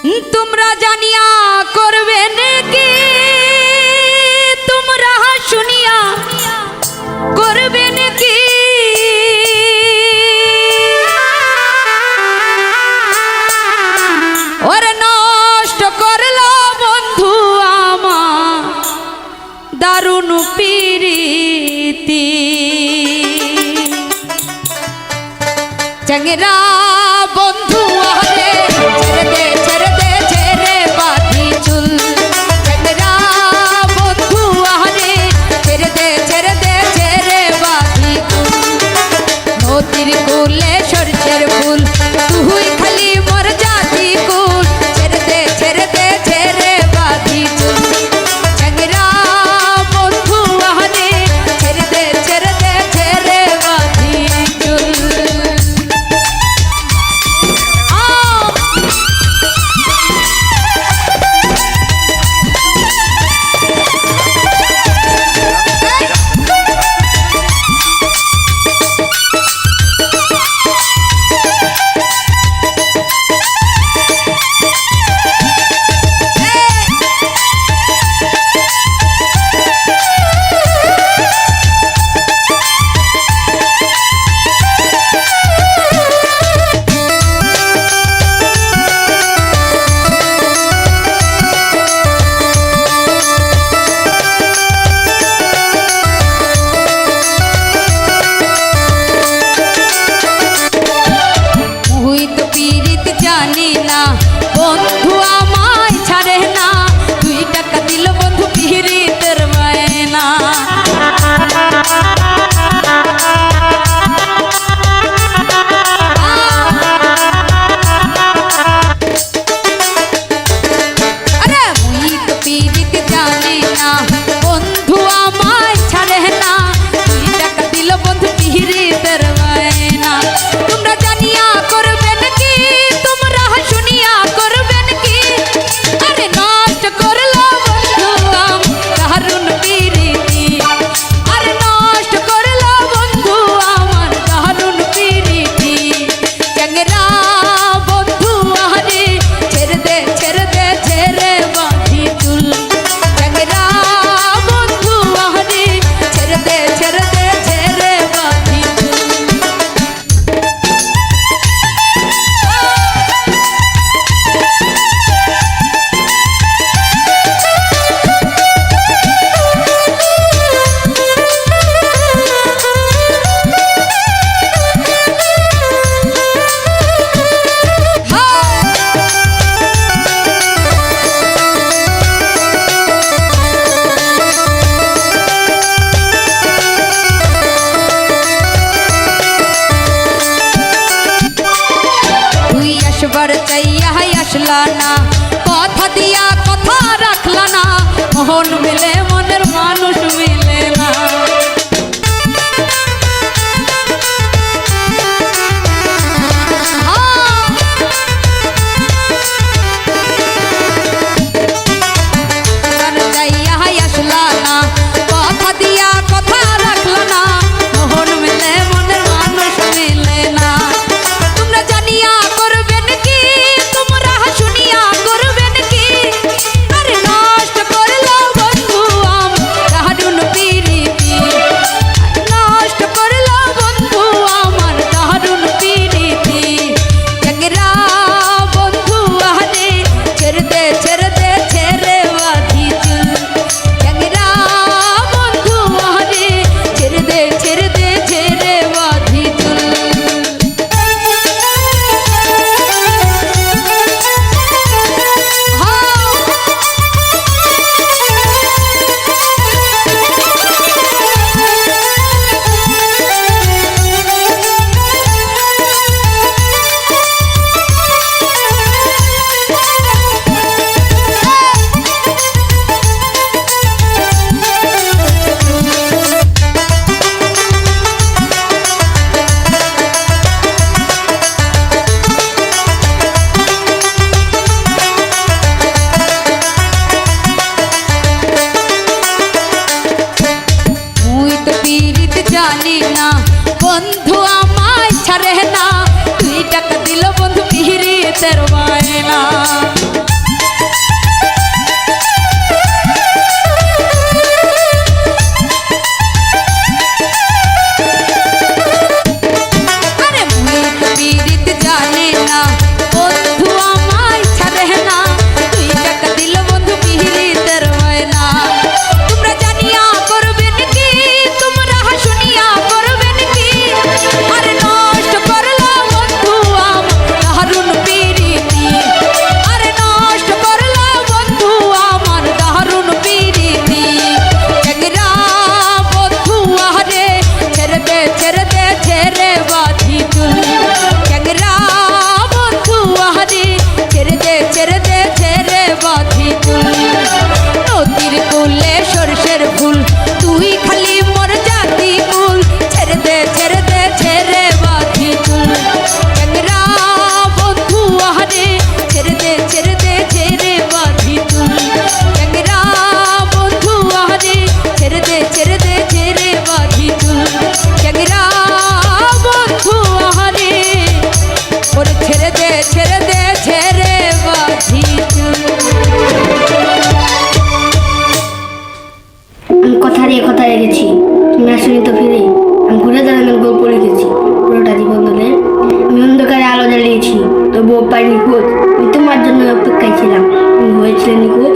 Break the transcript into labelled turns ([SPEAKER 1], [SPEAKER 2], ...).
[SPEAKER 1] তোমরা জানিয়া করবে নাকি, তোমরা শুনিয়া করবে নাকি, ওরে নষ্ট করলো বন্ধু আমার দারুণ প্রীতি। চংরা বন্ধু আরে ছেড়ে দে ছেড়ে বাঁধি চুল। চংরা বন্ধু আরে ছেড়ে দে ছেড়ে বাঁধি চুল। নদীর কুলে সরষের ফুল তুই খালি মোর জাতি কুল। ছেড়ে দে ছেড়ে বাঁধি চুল। চংরা বন্ধু আরে ছেড়ে দে ছেড়ে বাঁধি চুল। জানি না বন্ধু আমায় ছাড়ে না, 2 টাকা দিল বন্ধু পিরিতের বায়না। আরে মুই তো পিরিত জানি না বন্ধু আমায় ছাড়ে না, 2 টাকা দিল বন্ধু পিরিতের বায়না। তোমরা জানিয়া করবে নাকি, তোমরা শুনিয়া করবেন কি, আরে নষ্ট করলো বন্ধু আমার দারুণ প্রীতি। আরে নষ্ট করলো বন্ধু আমার দারুণ প্রীতি। চংরা বন্ধু আরে ছেড়ে দে ছেড়ে বাঁধি চুল। চংরা বন্ধু আরে ছেড়ে দে ছেড়ে বাঁধি চুল। তুই আসবার চাইয়া আসলা না, কথা দিয়া কথা রাখলা না, মন মিলে মনের মানুষ মিলে না। চাইয়া আসলা না, কথা দিয়া কথা রাখলা না, মন মিলে মনের মানুষ মিলে না। তোমরা জানিয়া করবে নাকি, তোমরা শুনিয়া করবে নাকি, আরে নষ্ট করলো বন্ধু আমার দারুণ প্রীতি।
[SPEAKER 2] নিখোঁজ, আমি তোমার জন্য অপেক্ষায় ছিলাম, তুমি হয়েছিলে নিখোঁজ।